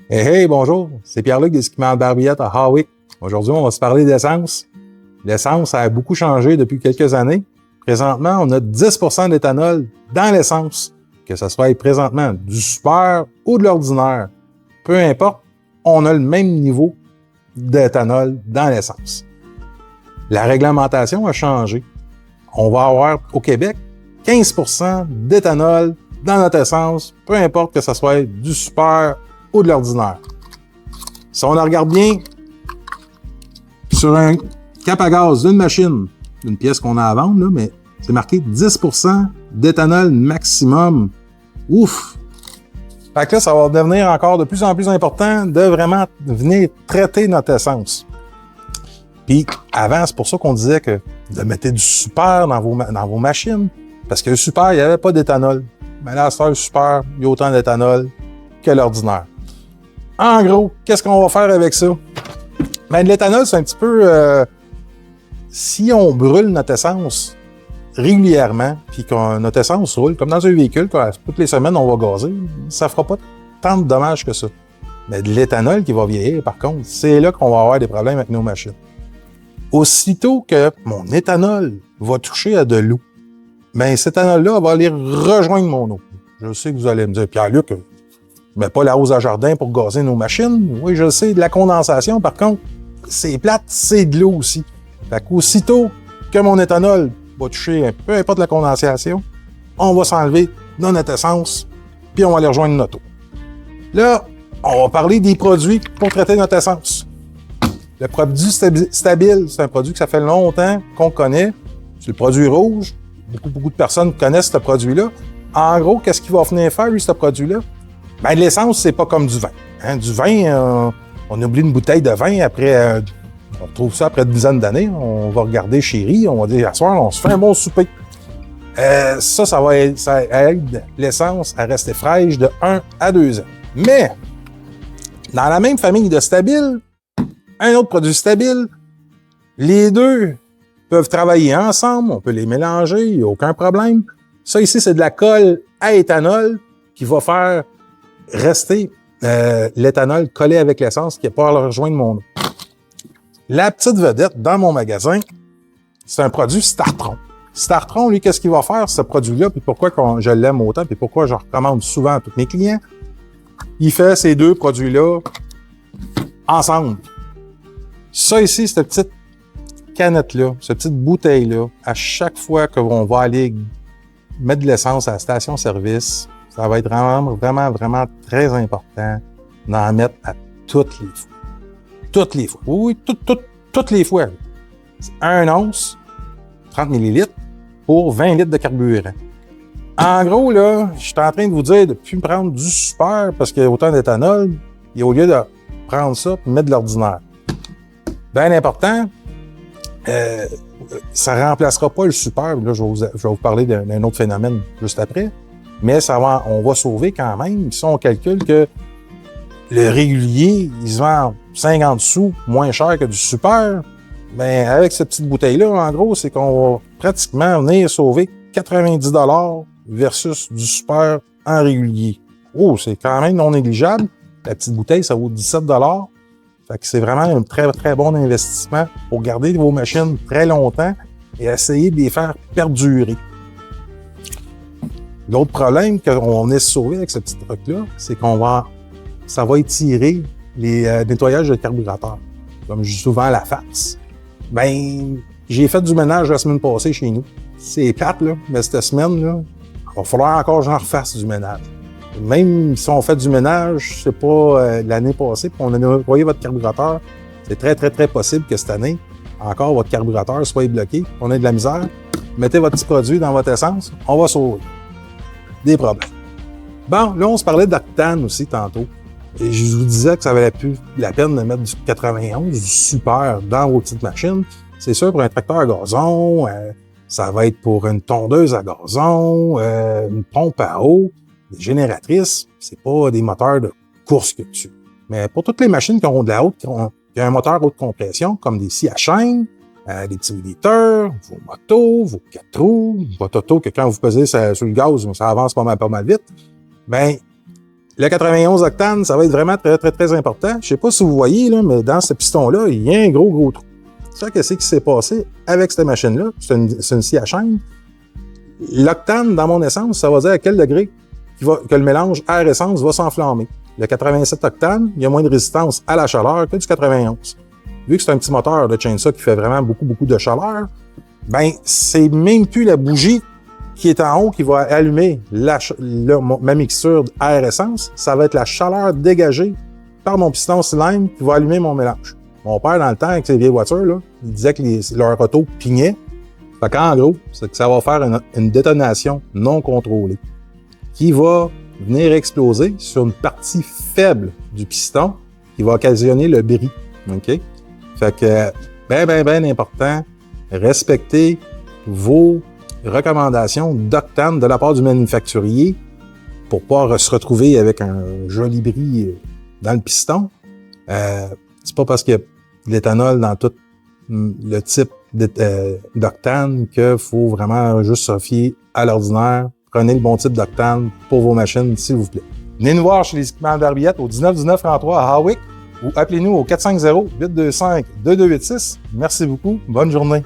Hey, bonjour, c'est Pierre-Luc des Équipements de Barbillette à Hawick. Aujourd'hui, on va se parler d'essence. L'essence a beaucoup changé depuis quelques années. Présentement, on a 10% d'éthanol dans l'essence, que ce soit présentement du super ou de l'ordinaire. Peu importe, on a le même niveau d'éthanol dans l'essence. La réglementation a changé. On va avoir au Québec 15% d'éthanol dans notre essence, peu importe que ce soit du super ou de l'ordinaire. Si on la regarde bien, sur un cap à gaz d'une machine, d'une pièce qu'on a à vendre, là, mais c'est marqué 10% d'éthanol maximum. Ouf! Fait que là, ça va devenir encore de plus en plus important de vraiment venir traiter notre essence. Puis avant, c'est pour ça qu'on disait que de mettre du super dans vos machines, parce que le super, il n'y avait pas d'éthanol. Mais là, à le super, il y a autant d'éthanol que l'ordinaire. En gros, qu'est-ce qu'on va faire avec ça? Ben, de l'éthanol, c'est un petit peu... si on brûle notre essence régulièrement, puis que notre essence roule, comme dans un véhicule, toutes les semaines, on va gazer, ça fera pas tant de dommages que ça. Mais de l'éthanol qui va vieillir, par contre, c'est là qu'on va avoir des problèmes avec nos machines. Aussitôt que mon éthanol va toucher à de l'eau, ben cet éthanol-là va aller rejoindre mon eau. Je sais que vous allez me dire, Pierre-Luc, je mets pas l'arrose à jardin pour gazer nos machines. Oui, je sais, de la condensation, par contre, c'est plate, c'est de l'eau aussi. Fait qu'aussitôt que mon éthanol va toucher, peu importe la condensation, on va s'enlever dans notre essence, puis on va aller rejoindre notre eau. Là, on va parler des produits pour traiter notre essence. Le produit Stabil, c'est un produit que ça fait longtemps qu'on connaît. C'est le produit rouge. Beaucoup de personnes connaissent ce produit-là. En gros, qu'est-ce qu'il va venir faire, lui, ce produit-là? Ben, l'essence, c'est pas comme du vin. Hein? Du vin, on oublie une bouteille de vin après... on retrouve ça après une dizaine d'années. On va regarder Chérie, on va dire, à soir, on se fait un bon souper. Ça aide l'essence à rester fraîche de 1 à 2 ans. Mais, dans la même famille de Stabil, un autre produit Stabil, les deux peuvent travailler ensemble, on peut les mélanger, il n'y a aucun problème. Ça ici, c'est de la colle à éthanol qui va faire rester l'éthanol collé avec l'essence qui va pouvoir rejoindre mon eau. La petite vedette dans mon magasin, c'est un produit Startron. Startron, lui, qu'est-ce qu'il va faire, ce produit-là, puis pourquoi je l'aime autant, puis pourquoi je le recommande souvent à tous mes clients? Il fait ces deux produits-là ensemble. Ça ici, cette petite canette-là, cette petite bouteille-là, à chaque fois qu'on va aller mettre de l'essence à la station-service, ça va être vraiment très important d'en mettre à toutes les fois. Toutes les fois. Oui, toutes les fois. C'est 1 once, 30 millilitres, pour 20 litres de carburant. En gros, là, je suis en train de vous dire de ne plus prendre du super parce qu'il y a autant d'éthanol, et au lieu de prendre ça et mettre de l'ordinaire. Bien important, ça ne remplacera pas le super. Là, je vais vous parler d'un autre phénomène juste après. Mais on va sauver quand même. Si on calcule que le régulier, il se vend 50 sous moins cher que du super, bien, avec cette petite bouteille-là, en gros, c'est qu'on va pratiquement venir sauver 90 $ versus du super en régulier. Oh, c'est quand même non négligeable. La petite bouteille, ça vaut 17 $. Fait que c'est vraiment un très bon investissement pour garder vos machines très longtemps et essayer de les faire perdurer. L'autre problème qu'on est sauvé avec ce petit truc-là, c'est ça va étirer les nettoyages de carburateurs. Comme je dis souvent à la face. Ben, j'ai fait du ménage la semaine passée chez nous. C'est plate, là, mais cette semaine, il va falloir encore que j'en refasse du ménage. Même si on fait du ménage, c'est pas l'année passée, puis on a nettoyé votre carburateur, c'est très possible que cette année, encore votre carburateur soit bloqué, on ait de la misère. Mettez votre petit produit dans votre essence, on va sauver des problèmes. Bon, là, on se parlait d'octane aussi tantôt. Et je vous disais que ça valait plus la peine de mettre du 91, du super dans vos petites machines. C'est sûr, pour un tracteur à gazon, ça va être pour une tondeuse à gazon, une pompe à eau, des génératrices. C'est pas des moteurs de course que dessus. Mais pour toutes les machines qui ont de la haute, qui ont un moteur haute compression, comme des scies à chaîne, des petits éditeurs, vos motos, vos 4 roues, votre auto que quand vous pesez sur le gaz, ça avance pas mal vite, ben Le 91 octane, ça va être vraiment très, très, très important. Je sais pas si vous voyez, là, mais dans ce piston-là, il y a un gros trou. Ça, qu'est-ce qui s'est passé avec cette machine-là? C'est une scie à chaîne. L'octane, dans mon essence, ça va dire à quel degré que le mélange air-essence va s'enflammer. Le 87 octane, il y a moins de résistance à la chaleur que du 91. Vu que c'est un petit moteur de chainsaw qui fait vraiment beaucoup de chaleur, ben c'est même plus la bougie qui est en haut qui va allumer ma mixture air-essence, ça va être la chaleur dégagée par mon piston cylindre qui va allumer mon mélange. Mon père, dans le temps, avec ses vieilles voitures, là, il disait que leur auto pignait. Fait qu'en gros, c'est que ça va faire une détonation non contrôlée qui va venir exploser sur une partie faible du piston qui va occasionner le bris. OK? Fait que, ben important, respectez vos recommandations d'octane de la part du manufacturier pour pas se retrouver avec un joli bris dans le piston. C'est pas parce qu'il y a de l'éthanol dans tout le type d'octane qu'il faut vraiment juste se fier à l'ordinaire. Prenez le bon type d'octane pour vos machines, s'il vous plaît. Venez nous voir chez les équipements Barbillette au 1919-33 à Hawick ou appelez-nous au 450-825-2286. Merci beaucoup. Bonne journée.